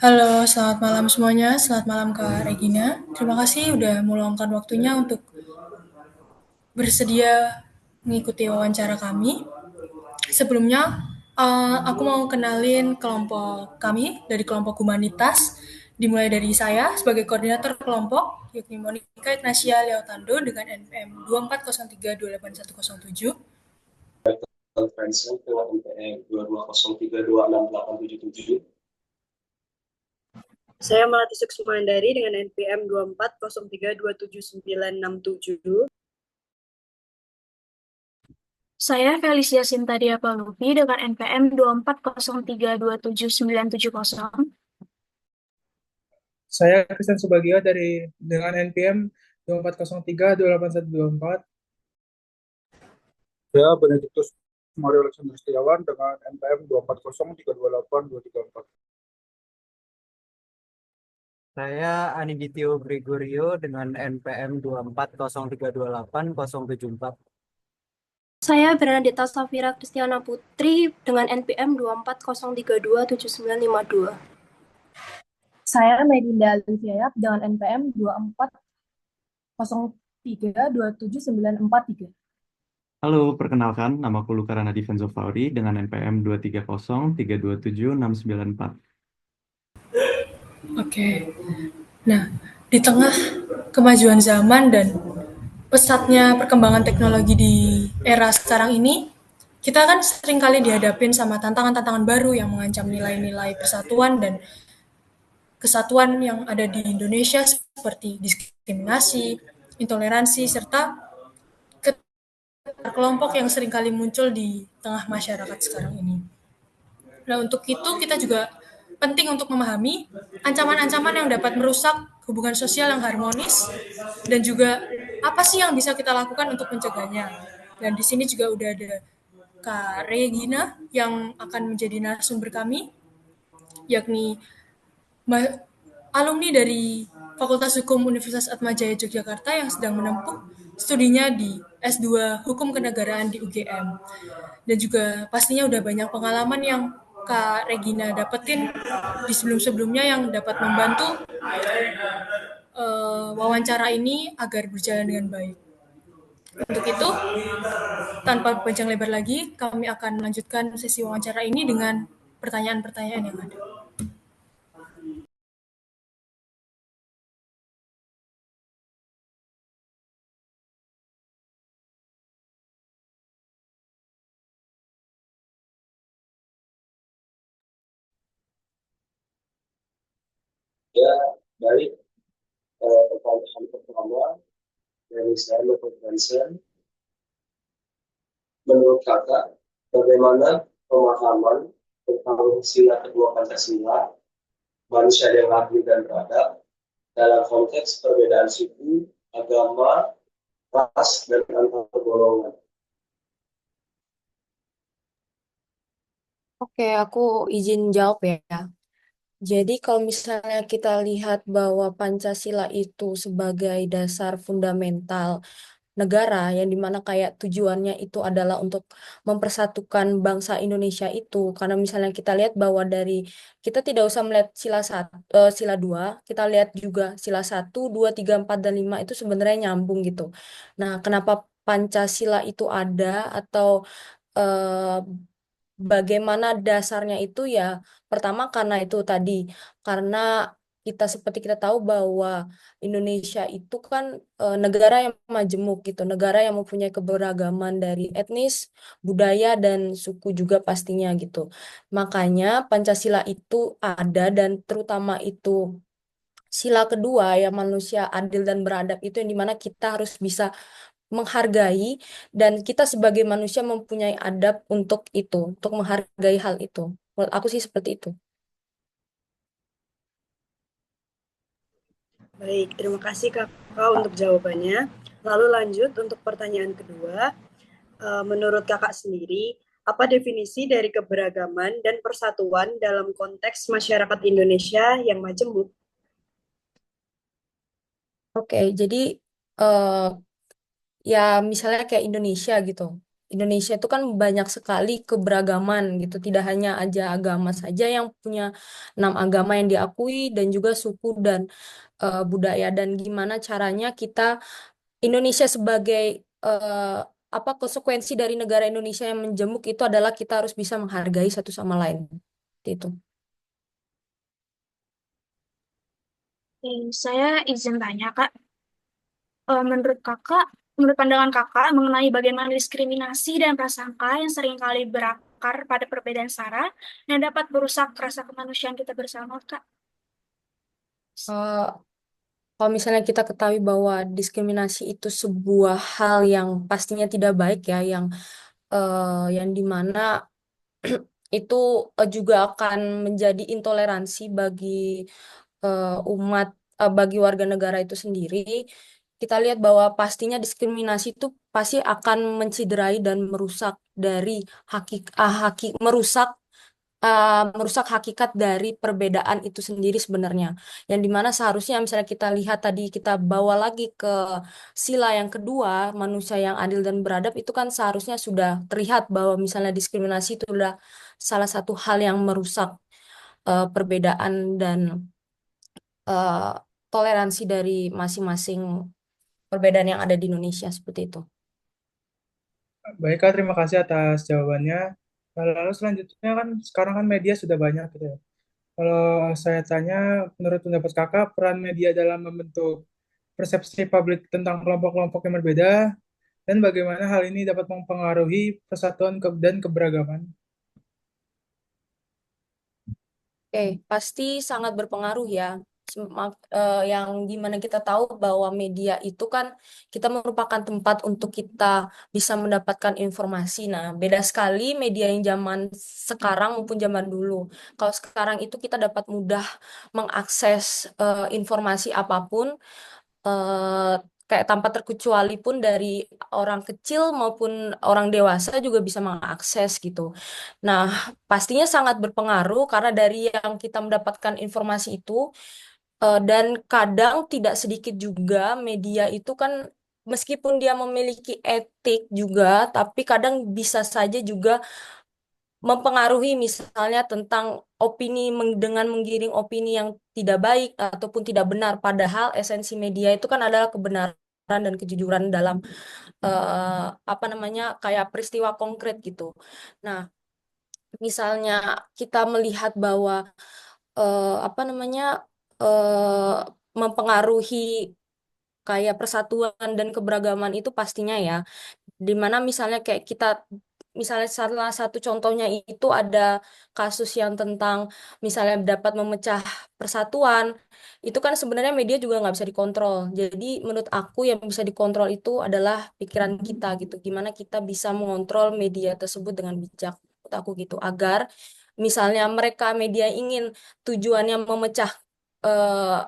Halo, selamat malam semuanya. Selamat malam Kak Regina. Terima kasih udah meluangkan waktunya untuk bersedia mengikuti wawancara kami. Sebelumnya, aku mau kenalin kelompok kami dari kelompok humanitas. Dimulai dari saya sebagai koordinator kelompok, yakni Monica Ignacia Leotando dengan NPM 2403281107. Conference ke NPM 2203268777. Saya Melati Suksumandari dengan NPM 2403279967. Saya Felicia Sintadia Palupi dengan NPM 2403279970. Saya Christian Subagio dengan NPM 2403281124. Saya Benediktus Mario Alexander Setiawan dengan NPM 240328234. Saya Aninditio Gregorio dengan NPM 2403287074. Saya Bernadetta Safira Kristiana Putri dengan NPM 2403279952. Saya Medinda Alifiayap dengan NPM 2403279943. Halo, perkenalkan, namaku Lukarana Divenzo Fauri dengan NPM 230327694. Oke. Nah, di tengah kemajuan zaman dan pesatnya perkembangan teknologi di era sekarang ini, kita kan seringkali dihadapin sama tantangan-tantangan baru yang mengancam nilai-nilai persatuan dan kesatuan yang ada di Indonesia seperti diskriminasi, intoleransi, serta kelompok yang seringkali muncul di tengah masyarakat sekarang ini. Nah, untuk itu kita juga penting untuk memahami ancaman-ancaman yang dapat merusak hubungan sosial yang harmonis dan juga apa sih yang bisa kita lakukan untuk mencegahnya. Dan di sini juga udah ada Kak Regina yang akan menjadi narasumber kami, yakni alumni dari Fakultas Hukum Universitas Atmajaya Yogyakarta yang sedang menempuh studinya di S2 Hukum Kenegaraan di UGM. Dan juga pastinya udah banyak pengalaman yang Kak Regina dapetin di sebelum-sebelumnya yang dapat membantu wawancara ini agar berjalan dengan baik. Untuk itu, tanpa panjang lebar lagi, kami akan melanjutkan sesi wawancara ini dengan pertanyaan-pertanyaan yang ada. Ya, baik. Pertanyaan pertama dari saya, Dr. Vincent. Menurut kakak, bagaimana pemahaman tentang sila kedua Pancasila, manusia yang adil dan beradab, dalam konteks perbedaan suku, agama, ras, dan antar golongan? Oke, aku izin jawab ya. Jadi kalau misalnya kita lihat bahwa Pancasila itu sebagai dasar fundamental negara yang dimana kayak tujuannya itu adalah untuk mempersatukan bangsa Indonesia itu, karena misalnya kita lihat bahwa dari kita tidak usah melihat sila dua, kita lihat juga sila satu, dua, tiga, empat, dan lima itu sebenarnya nyambung gitu. Nah, kenapa Pancasila itu ada atau eh, bagaimana dasarnya itu ya, pertama karena itu tadi, karena seperti kita tahu bahwa Indonesia itu kan negara yang majemuk gitu, negara yang mempunyai keberagaman dari etnis, budaya, dan suku juga pastinya gitu. Makanya Pancasila itu ada, dan terutama itu sila kedua ya, manusia adil dan beradab, itu yang dimana kita harus bisa menghargai, dan kita sebagai manusia mempunyai adab untuk itu, untuk menghargai hal itu. Menurut aku sih seperti itu. Baik, terima kasih Kakak untuk jawabannya. Lalu lanjut untuk pertanyaan kedua. Menurut Kakak sendiri, apa definisi dari keberagaman dan persatuan dalam konteks masyarakat Indonesia yang majemuk? Oke, jadi eh, ya misalnya kayak Indonesia gitu. Indonesia itu kan banyak sekali keberagaman gitu. Tidak hanya aja agama saja yang punya 6 agama yang diakui dan juga suku dan budaya. Dan gimana caranya kita Indonesia sebagai apa konsekuensi dari negara Indonesia yang menjemuk itu adalah kita harus bisa menghargai satu sama lain. Itu. Saya izin tanya, Kak. Menurut Kakak, menurut pandangan Kakak mengenai bagaimana diskriminasi dan prasangka yang seringkali berakar pada perbedaan sara yang dapat merusak rasa kemanusiaan kita bersama, Kak? Eh, Kalau misalnya kita ketahui bahwa diskriminasi itu sebuah hal yang pastinya tidak baik ya, yang dimana itu juga akan menjadi intoleransi bagi umat, bagi warga negara itu sendiri. Kita lihat bahwa pastinya diskriminasi itu pasti akan menciderai dan merusak dari merusak hakikat dari perbedaan itu sendiri sebenarnya. Yang dimana seharusnya misalnya kita lihat tadi kita bawa lagi ke sila yang kedua, manusia yang adil dan beradab itu kan seharusnya sudah terlihat bahwa misalnya diskriminasi itu adalah salah satu hal yang merusak perbedaan dan eh, toleransi dari masing-masing perbedaan yang ada di Indonesia seperti itu. Baik Kak, terima kasih atas jawabannya. Nah, lalu selanjutnya kan sekarang kan media sudah banyak gitu ya. Kalau saya tanya, menurut pendapat Kakak, peran media dalam membentuk persepsi publik tentang kelompok-kelompok yang berbeda dan bagaimana hal ini dapat mempengaruhi persatuan dan keberagaman? Oke, pasti sangat berpengaruh ya. Yang dimana kita tahu bahwa media itu kan kita merupakan tempat untuk kita bisa mendapatkan informasi. Nah, beda sekali media yang zaman sekarang maupun zaman dulu. Kalau sekarang itu kita dapat mudah mengakses informasi apapun, eh, kayak tanpa terkecuali pun dari orang kecil maupun orang dewasa juga bisa mengakses gitu. Nah, pastinya sangat berpengaruh karena dari yang kita mendapatkan informasi itu dan kadang tidak sedikit juga media itu kan meskipun dia memiliki etik juga, tapi kadang bisa saja juga mempengaruhi misalnya tentang dengan menggiring opini yang tidak baik ataupun tidak benar. Padahal esensi media itu kan adalah kebenaran dan kejujuran dalam apa namanya kayak peristiwa konkret gitu. Nah, misalnya kita melihat bahwa apa namanya eh, mempengaruhi kayak persatuan dan keberagaman itu pastinya ya. Dimana misalnya kayak kita misalnya salah satu contohnya itu ada kasus yang tentang misalnya dapat memecah persatuan itu kan sebenarnya media juga nggak bisa dikontrol. Jadi menurut aku yang bisa dikontrol itu adalah pikiran kita gitu, gimana kita bisa mengontrol media tersebut dengan bijak. Menurut aku gitu agar misalnya mereka media ingin tujuannya eh,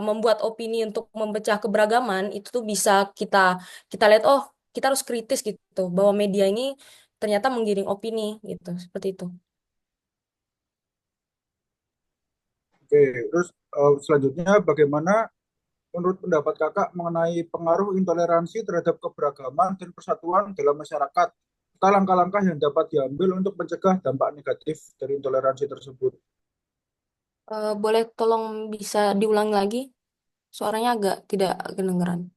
membuat opini untuk memecah keberagaman itu tuh bisa kita kita lihat oh kita harus kritis gitu bahwa media ini ternyata menggiring opini gitu seperti itu. Oke, terus selanjutnya bagaimana menurut pendapat kakak mengenai pengaruh intoleransi terhadap keberagaman dan persatuan dalam masyarakat? Serta langkah-langkah yang dapat diambil untuk mencegah dampak negatif dari intoleransi tersebut. Boleh tolong bisa diulang lagi? Suaranya agak tidak kedengeran.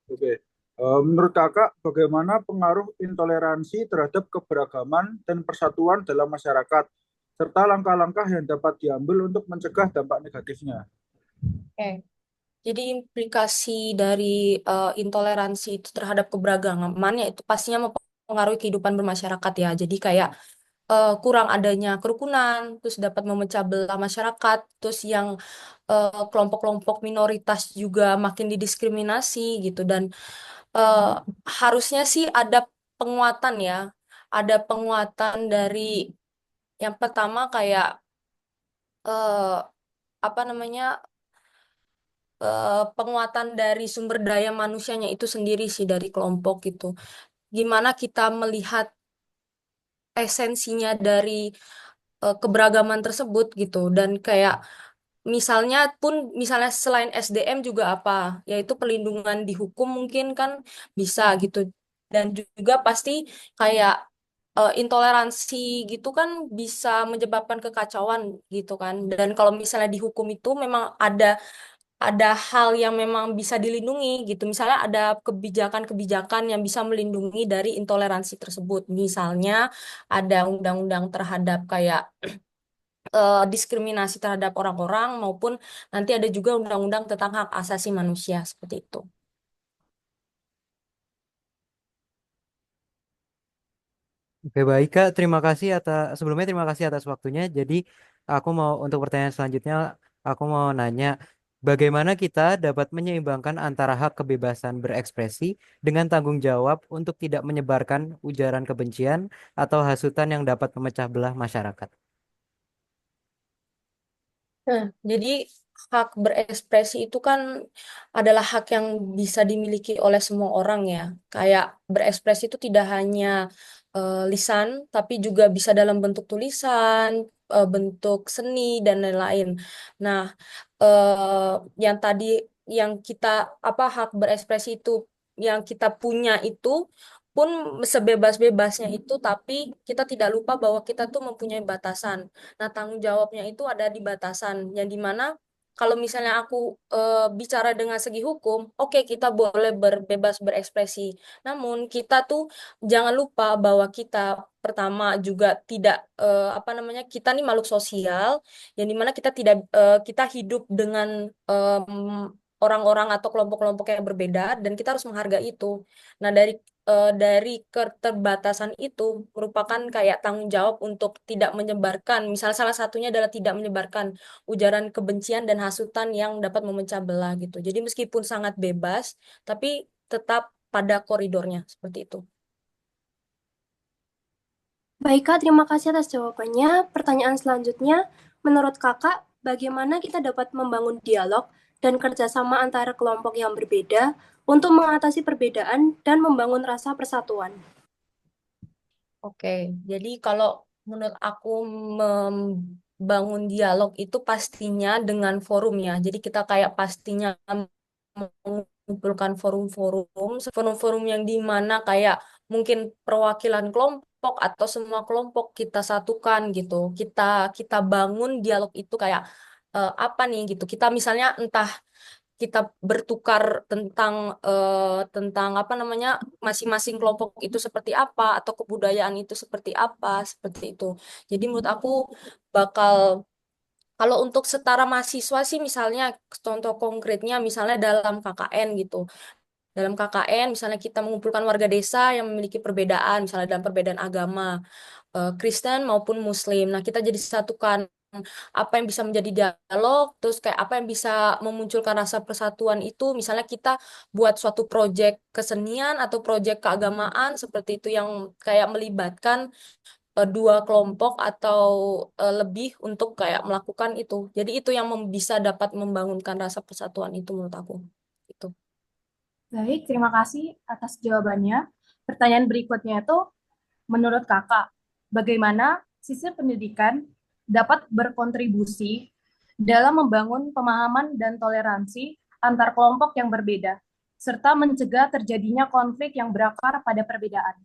Oke, menurut kakak bagaimana pengaruh intoleransi terhadap keberagaman dan persatuan dalam masyarakat? Serta langkah-langkah yang dapat diambil untuk mencegah dampak negatifnya. Oke. Jadi implikasi dari intoleransi itu terhadap keberagaman ya itu pastinya mempengaruhi kehidupan bermasyarakat ya. Jadi kayak kurang adanya kerukunan, terus dapat memecah belah masyarakat, terus yang kelompok-kelompok minoritas juga makin didiskriminasi gitu dan eh, harusnya sih ada penguatan ya, ada penguatan dari yang pertama kayak eh, apa namanya penguatan dari sumber daya manusianya itu sendiri sih dari kelompok gitu. Gimana kita melihat esensinya dari keberagaman tersebut gitu dan kayak misalnya selain SDM juga apa yaitu perlindungan di hukum mungkin kan bisa gitu dan juga pasti kayak intoleransi gitu kan bisa menyebabkan kekacauan gitu kan. Dan kalau misalnya di hukum itu memang ada hal yang memang bisa dilindungi gitu. Misalnya ada kebijakan-kebijakan yang bisa melindungi dari intoleransi tersebut. Misalnya ada undang-undang terhadap kayak diskriminasi terhadap orang-orang maupun nanti ada juga undang-undang tentang hak asasi manusia seperti itu. Oke, baik Kak. Terima kasih sebelumnya terima kasih atas waktunya. Jadi aku mau untuk pertanyaan selanjutnya, aku mau nanya bagaimana kita dapat menyeimbangkan antara hak kebebasan berekspresi dengan tanggung jawab untuk tidak menyebarkan ujaran kebencian atau hasutan yang dapat memecah belah masyarakat. Nah, jadi hak berekspresi itu kan adalah hak yang bisa dimiliki oleh semua orang ya. Kayak berekspresi itu tidak hanya lisan, tapi juga bisa dalam bentuk tulisan, bentuk seni dan lain-lain. Nah, yang tadi yang kita apa hak berekspresi itu yang kita punya itu pun sebebas-bebasnya itu, tapi kita tidak lupa bahwa kita tuh mempunyai batasan. Nah, tanggung jawabnya itu ada di batasan, yang dimana kalau misalnya aku bicara dengan segi hukum, oke kita boleh berbebas berekspresi. Namun kita tuh jangan lupa bahwa kita pertama juga tidak apa namanya kita nih makhluk sosial, yang dimana kita tidak kita hidup dengan orang-orang atau kelompok-kelompok yang berbeda dan kita harus menghargai itu. Nah, dari keterbatasan itu merupakan kayak tanggung jawab untuk tidak menyebarkan, misal salah satunya adalah tidak menyebarkan ujaran kebencian dan hasutan yang dapat memecah belah gitu. Jadi meskipun sangat bebas, tapi tetap pada koridornya seperti itu. Baik Kak, terima kasih atas jawabannya. Pertanyaan selanjutnya, menurut Kakak, bagaimana kita dapat membangun dialog dan kerjasama antara kelompok yang berbeda untuk mengatasi perbedaan dan membangun rasa persatuan? Oke, jadi kalau menurut aku membangun dialog itu pastinya dengan forumnya. Jadi kita kayak pastinya mengumpulkan forum-forum yang di mana kayak mungkin perwakilan kelompok atau semua kelompok kita satukan gitu. Kita kita bangun dialog itu kayak apa nih gitu. Kita misalnya entah kita bertukar tentang apa namanya masing-masing kelompok itu seperti apa atau kebudayaan itu seperti apa seperti itu. Jadi menurut aku bakal kalau untuk setara mahasiswa sih misalnya contoh konkretnya misalnya dalam KKN gitu. Dalam KKN misalnya kita mengumpulkan warga desa yang memiliki perbedaan misalnya dalam perbedaan agama Kristen maupun Muslim. Nah, kita jadi satukan apa yang bisa menjadi dialog, terus kayak apa yang bisa memunculkan rasa persatuan itu, misalnya kita buat suatu proyek kesenian atau proyek keagamaan seperti itu yang kayak melibatkan dua kelompok atau lebih untuk kayak melakukan itu. Jadi itu yang bisa dapat membangunkan rasa persatuan itu menurut aku. Itu. Baik, terima kasih atas jawabannya. Pertanyaan berikutnya itu, menurut Kakak, bagaimana sistem pendidikan dapat berkontribusi dalam membangun pemahaman dan toleransi antar kelompok yang berbeda, serta mencegah terjadinya konflik yang berakar pada perbedaan?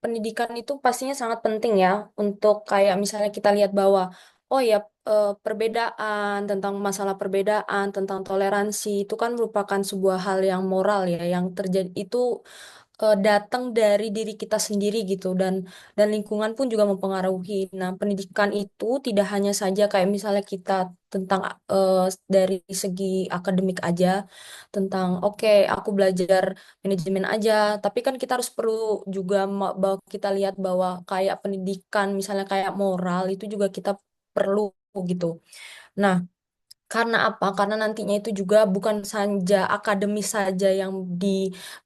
Pendidikan itu pastinya sangat penting ya untuk kayak misalnya kita lihat bahwa oh ya perbedaan tentang masalah perbedaan tentang toleransi itu kan merupakan sebuah hal yang moral ya yang terjadi itu datang dari diri kita sendiri gitu dan lingkungan pun juga mempengaruhi. Nah, pendidikan itu tidak hanya saja kayak misalnya kita tentang dari segi akademik aja tentang oke aku belajar manajemen aja, tapi kan kita harus perlu juga bahwa kita lihat bahwa kayak pendidikan misalnya kayak moral itu juga kita perlu gitu. Nah, karena apa? Karena nantinya itu juga bukan saja akademis saja yang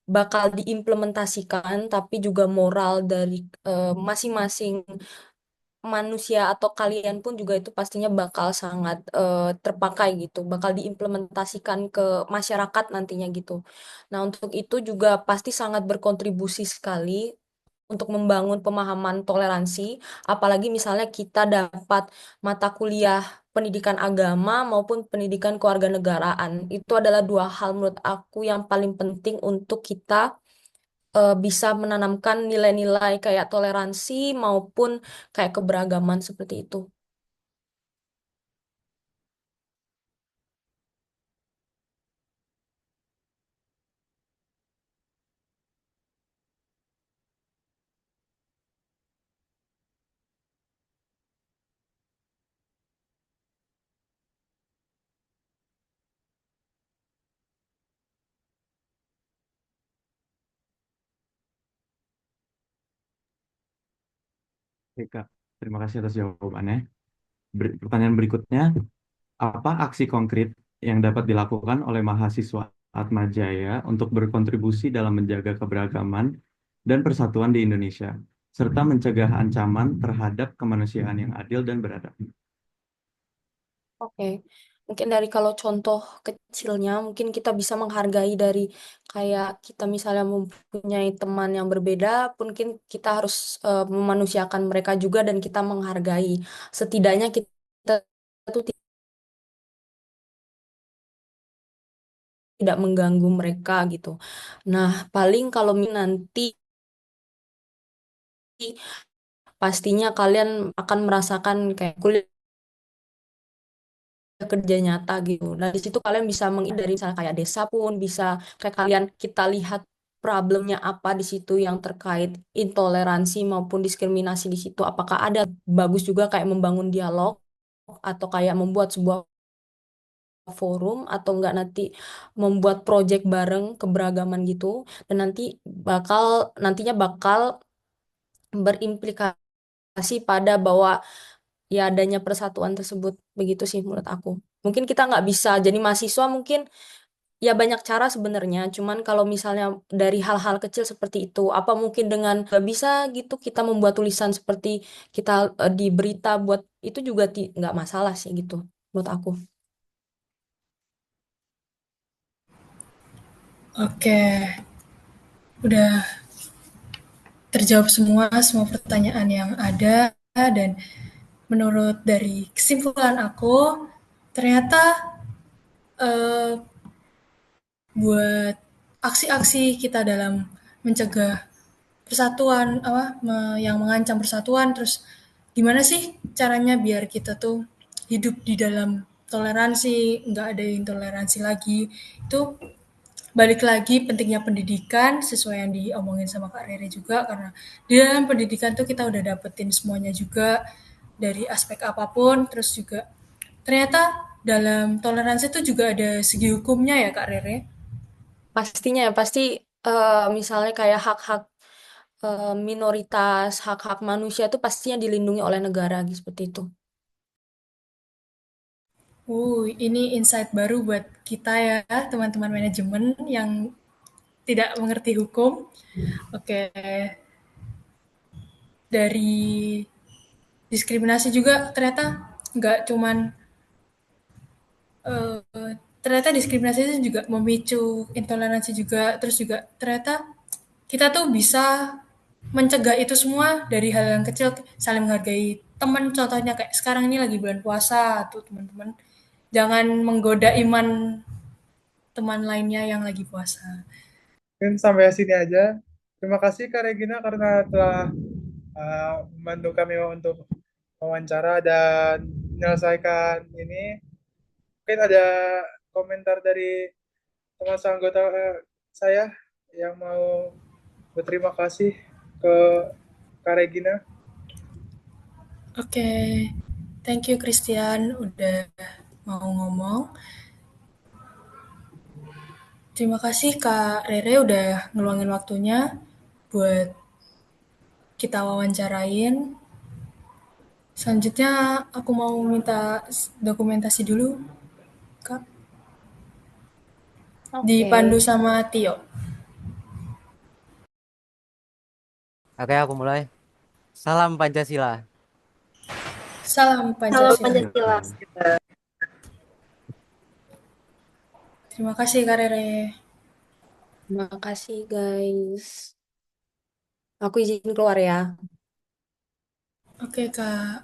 bakal diimplementasikan, tapi juga moral dari masing-masing manusia atau kalian pun juga itu pastinya bakal sangat terpakai gitu, bakal diimplementasikan ke masyarakat nantinya gitu. Nah, untuk itu juga pasti sangat berkontribusi sekali untuk membangun pemahaman toleransi, apalagi misalnya kita dapat mata kuliah pendidikan agama maupun pendidikan kewarganegaraan. Itu adalah dua hal menurut aku yang paling penting untuk kita bisa menanamkan nilai-nilai kayak toleransi maupun kayak keberagaman seperti itu. Oke, Kak. Terima kasih atas jawabannya. Pertanyaan berikutnya, apa aksi konkret yang dapat dilakukan oleh mahasiswa Atmajaya untuk berkontribusi dalam menjaga keberagaman dan persatuan di Indonesia, serta mencegah ancaman terhadap kemanusiaan yang adil dan beradab? Oke, mungkin dari kalau contoh kecilnya, mungkin kita bisa menghargai dari kayak kita misalnya mempunyai teman yang berbeda, mungkin kita harus memanusiakan mereka juga dan kita menghargai. Setidaknya kita tuh tidak mengganggu mereka gitu. Nah, paling kalau nanti pastinya kalian akan merasakan kayak kuliah kerja nyata gitu. Nah, di situ kalian bisa dari misalnya kayak desa pun bisa kayak kalian kita lihat problemnya apa di situ yang terkait intoleransi maupun diskriminasi di situ. Apakah ada bagus juga kayak membangun dialog atau kayak membuat sebuah forum atau enggak nanti membuat project bareng keberagaman gitu dan nantinya bakal berimplikasi pada bahwa ya adanya persatuan tersebut begitu sih menurut aku. Mungkin kita nggak bisa jadi mahasiswa mungkin ya banyak cara sebenarnya. Cuman kalau misalnya dari hal-hal kecil seperti itu, apa mungkin dengan nggak bisa gitu kita membuat tulisan seperti kita di berita buat itu juga nggak masalah sih gitu menurut aku. Oke, udah terjawab semua pertanyaan yang ada, dan menurut dari kesimpulan aku, ternyata eh, buat aksi-aksi kita dalam mencegah persatuan yang mengancam persatuan, terus gimana sih caranya biar kita tuh hidup di dalam toleransi, nggak ada intoleransi lagi, itu balik lagi pentingnya pendidikan sesuai yang diomongin sama Kak Rere juga, karena di dalam pendidikan tuh kita udah dapetin semuanya juga dari aspek apapun. Terus juga ternyata dalam toleransi itu juga ada segi hukumnya ya Kak Rere. Pastinya ya pasti misalnya kayak hak-hak minoritas, hak-hak manusia itu pastinya dilindungi oleh negara gitu, seperti itu. Ini insight baru buat kita ya, teman-teman manajemen yang tidak mengerti hukum. Oke, dari diskriminasi juga ternyata nggak cuman ternyata diskriminasi itu juga memicu intoleransi juga. Terus juga ternyata kita tuh bisa mencegah itu semua dari hal yang kecil, saling menghargai teman. Contohnya kayak sekarang ini lagi bulan puasa tuh teman-teman, jangan menggoda iman teman lainnya yang lagi puasa. Mungkin sampai sini aja. Terima kasih Kak Regina karena telah membantu kami untuk wawancara dan menyelesaikan ini. Mungkin ada komentar dari teman seanggota saya yang mau berterima kasih ke Kak Regina. Oke, thank you Christian udah mau ngomong. Terima kasih Kak Rere udah ngeluangin waktunya buat kita wawancarain. Selanjutnya aku mau minta dokumentasi dulu, Kak. Dipandu Oke. sama Tio. Oke, aku mulai. Salam Pancasila. Salam Salam Pancasila. Pancasila. Terima kasih Kak Rere. Terima kasih guys. Aku izin keluar ya. Oke, Kak.